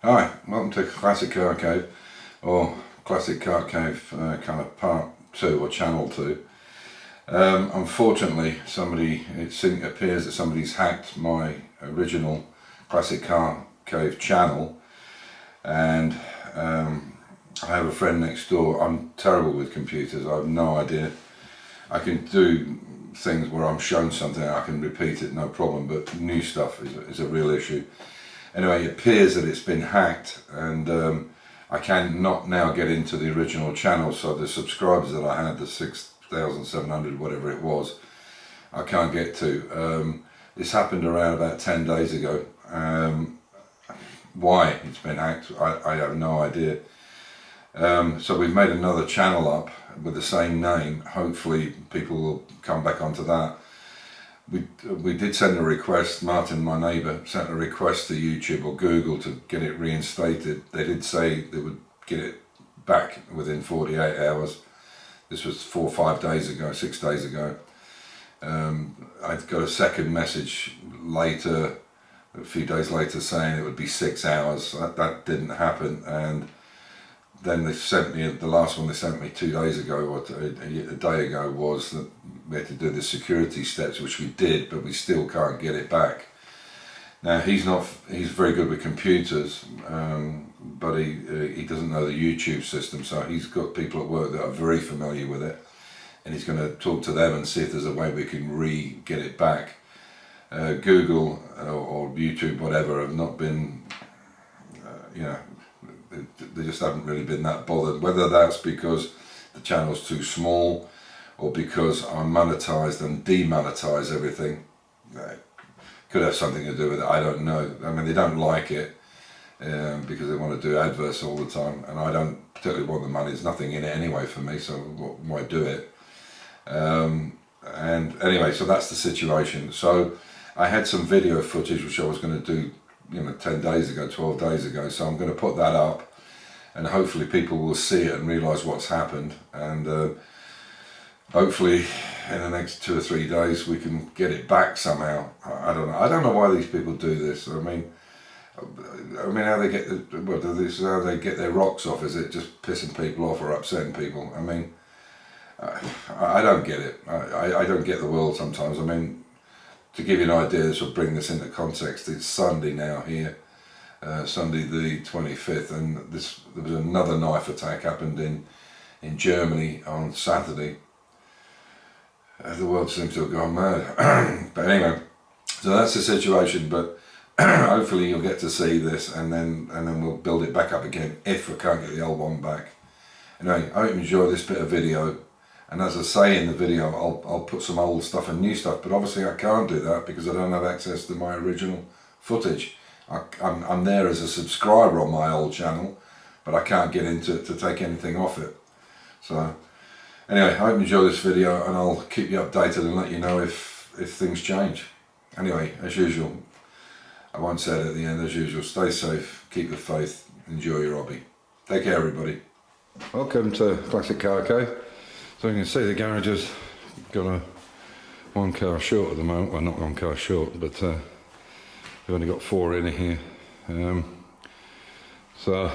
Hi, welcome to Classic Car Cave, or Classic Car Cave kind of part 2 or channel 2. Unfortunately, it appears that somebody's hacked my original Classic Car Cave channel, and I have a friend next door. I'm terrible with computers, I have no idea. I can do things where I'm shown something, I can repeat it no problem, but new stuff is a real issue. Anyway, it appears that it's been hacked, and I cannot now get into the original channel, so the subscribers that I had, the 6,700 whatever it was, I can't get to. This happened around about 10 days ago. Why it's been hacked, I have no idea. So we've made another channel up with the same name. Hopefully people will come back onto that. We did send a request. Martin, my neighbour, sent a request to YouTube or Google to get it reinstated. They did say they would get it back within 48 hours. This was 4 or 5 days ago, 6 days ago. I got a second message later, a few days later, saying it would be 6 hours. That didn't happen, and then they sent me, the last one they sent me 2 days ago, or a day ago, was that we had to do the security steps, which we did, but we still can't get it back. Now he's very good with computers, but he doesn't know the YouTube system, so he's got people at work that are very familiar with it, and he's going to talk to them and see if there's a way we can get it back. Google or YouTube, whatever, have not been, they just haven't really been that bothered. Whether that's because the channel's too small, or because I monetized and demonetized everything, could have something to do with it, I don't know. I mean, they don't like it because they want to do adverts all the time, and I don't particularly want the money. There's nothing in it anyway for me, so why do it? And anyway, so that's the situation. So I had some video footage which I was going to do 10 days ago, 12 days ago, so I'm going to put that up, and hopefully people will see it and realise what's happened, and hopefully in the next 2 or 3 days we can get it back somehow. I don't know why these people do this. I mean how they get this is how they get their rocks off. Is it just pissing people off or upsetting people? I mean, I don't get it. I don't get the world sometimes. I mean, to give you an idea, this will bring this into context. It's Sunday now here, Sunday the 25th, and there was another knife attack happened in Germany on Saturday. The world seems to have gone mad. But anyway, so that's the situation. But hopefully you'll get to see this, and then we'll build it back up again if we can't get the old one back. Anyway, I hope you enjoy this bit of video. And as I say in the video, I'll put some old stuff and new stuff, but obviously I can't do that because I don't have access to my original footage. I'm there as a subscriber on my old channel, but I can't get into it to take anything off it. So anyway, I hope you enjoy this video, and I'll keep you updated and let you know if things change. Anyway, as usual, I won't say it at the end, as usual, stay safe, keep the faith, enjoy your hobby. Take care, everybody. Welcome to Classic Car Cave. So you can see the garage has got a 1 car short at the moment. Well, not 1 car short, but we've only got 4 in here. So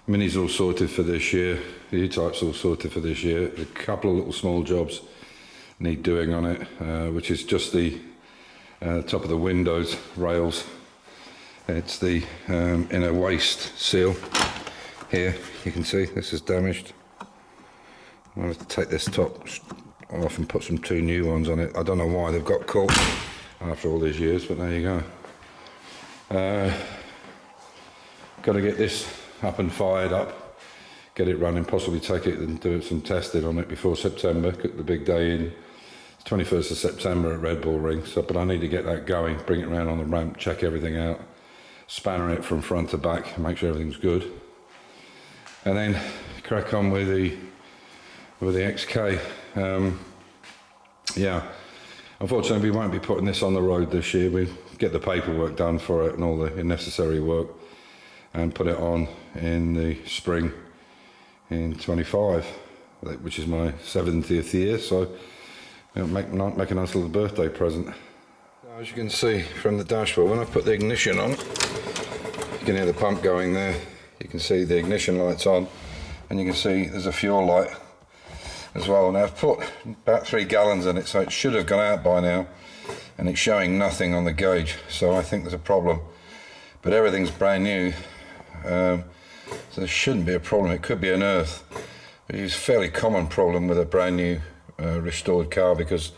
Mini's all sorted for this year, the E-Type's all sorted for this year. A couple of little small jobs need doing on it, which is just the top of the windows rails. It's the inner waste seal here. You can see this is damaged. I'll have to take this top off and put some 2 new ones on it. I don't know why they've got caught after all these years, but there you go. Got to get this up and fired up, get it running, possibly take it and do some testing on it before September, the big day in 21st of September at Red Bull Ring. So, but I need to get that going, bring it around on the ramp, check everything out, spanner it from front to back, make sure everything's good, and then crack on with the XK. Yeah, unfortunately we won't be putting this on the road this year. We get the paperwork done for it and all the necessary work, and put it on in the spring in 25, which is my 70th year, so make a nice little birthday present. As you can see from the dashboard, when I put the ignition on, you can hear the pump going there. You can see the ignition lights on, and you can see there's a fuel light as well. Now I've put about 3 gallons in it, so it should have gone out by now, and it's showing nothing on the gauge, so I think there's a problem. But everything's brand new, so there shouldn't be a problem. It could be an earth, which is a fairly common problem with a brand new restored car, because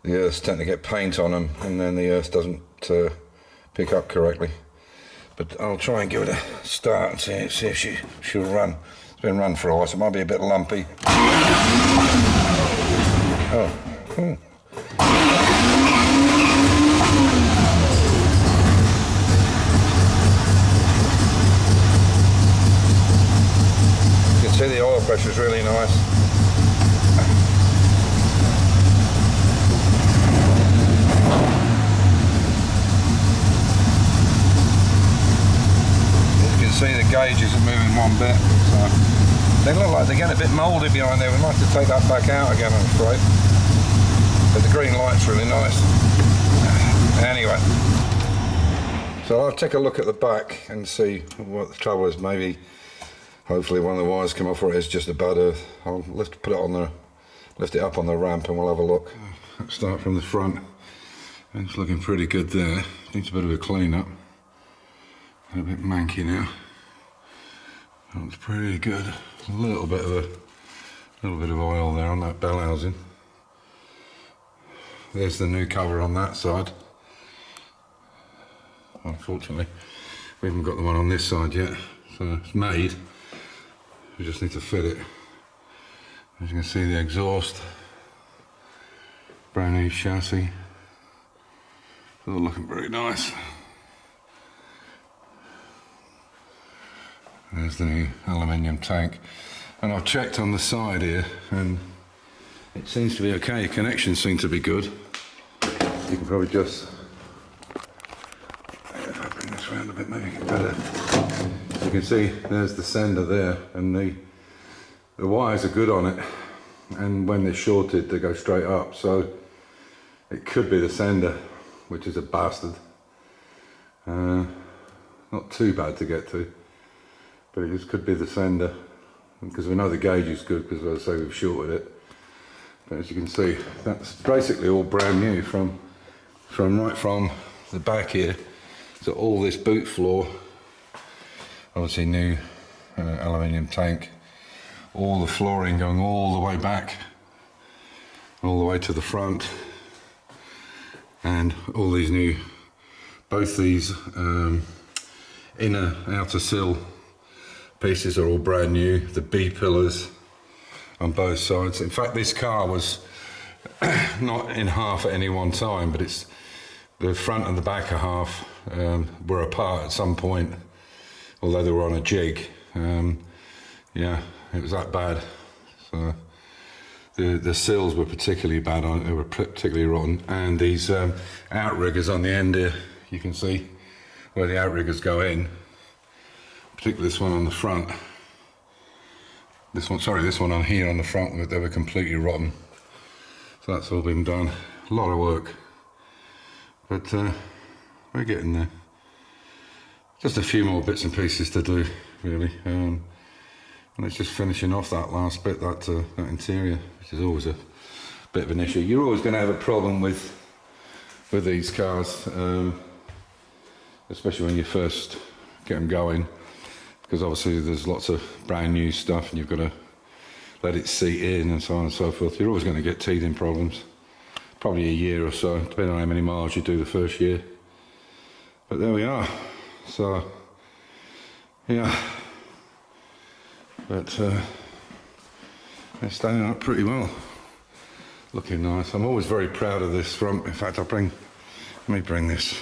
the earths tend to get paint on them and then the earth doesn't pick up correctly. But I'll try and give it a start and see if she'll run. It's been run for a while, so it might be a bit lumpy. Oh. You can see the oil pressure is really nice. See, the gauges are moving one bit, so they look like they get a bit mouldy behind there. We might have to take that back out again, I'm afraid. But the green light's really nice. Anyway, so I'll take a look at the back and see what the trouble is. Maybe, hopefully, one of the wires come off, or it's just a bad earth. I'll lift it up on the ramp, and we'll have a look. Let's start from the front. It's looking pretty good there. Needs a bit of a clean up. A bit manky now. Looks pretty good. A little bit of oil there on that bell housing. There's the new cover on that side. Unfortunately, we haven't got the one on this side yet, so it's made. We just need to fit it. As you can see, the exhaust, brand new chassis. It's all looking very nice. There's the new aluminium tank, and I've checked on the side here and it seems to be okay. Connections seem to be good. You can probably just, if I bring this around a bit, maybe get better. You can see there's the sender there, and the wires are good on it, and when they're shorted they go straight up, so it could be the sender, which is a bastard. Not too bad to get to, but it just could be the sender, because we know the gauge is good, because as I say, we've shorted it. But as you can see, that's basically all brand new from right from the back here. So all this boot floor, obviously new aluminium tank, all the flooring going all the way back, all the way to the front, and all these new, both these inner outer sill pieces are all brand new. The B pillars on both sides. In fact, this car was not in half at any one time, but it's the front and the back of half were apart at some point, although they were on a jig. Yeah, it was that bad. So the sills were particularly bad on it. They were particularly rotten, and these outriggers on the end here, you can see where the outriggers go in. Particularly this one on the front. This one on here on the front, they were completely rotten. So that's all been done. A lot of work. But we're getting there. Just a few more bits and pieces to do, really. And it's just finishing off that last bit, that interior, which is always a bit of an issue. You're always going to have a problem with these cars, especially when you first get them going. Because obviously there's lots of brand new stuff and you've got to let it seat in and so on and so forth. You're always going to get teething problems. Probably a year or so, depending on how many miles you do the first year. But there we are. So, yeah. But they're standing up pretty well. Looking nice. I'm always very proud of this front. In fact, let me bring this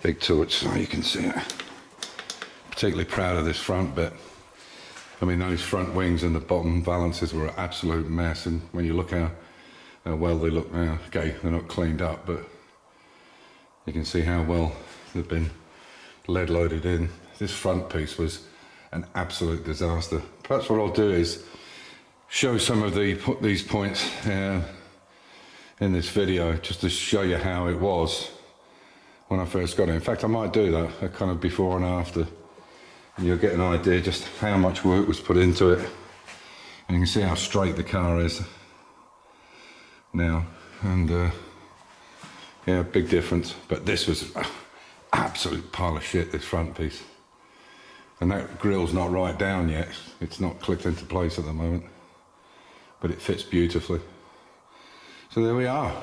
big torch so you can see it. Particularly proud of this front bit. I mean, those front wings and the bottom balances were an absolute mess, and when you look how well they look now, okay, they're not cleaned up, but you can see how well they've been lead loaded in. This front piece was an absolute disaster. Perhaps what I'll do is show some of these points in this video, just to show you how it was when I first got it. In fact, I might do that, a kind of before and after, and you'll get an idea just how much work was put into it. And you can see how straight the car is now, and yeah, big difference. But this was an absolute pile of shit, this front piece. And that grille's not right down yet. It's not clicked into place at the moment, but it fits beautifully. So there we are.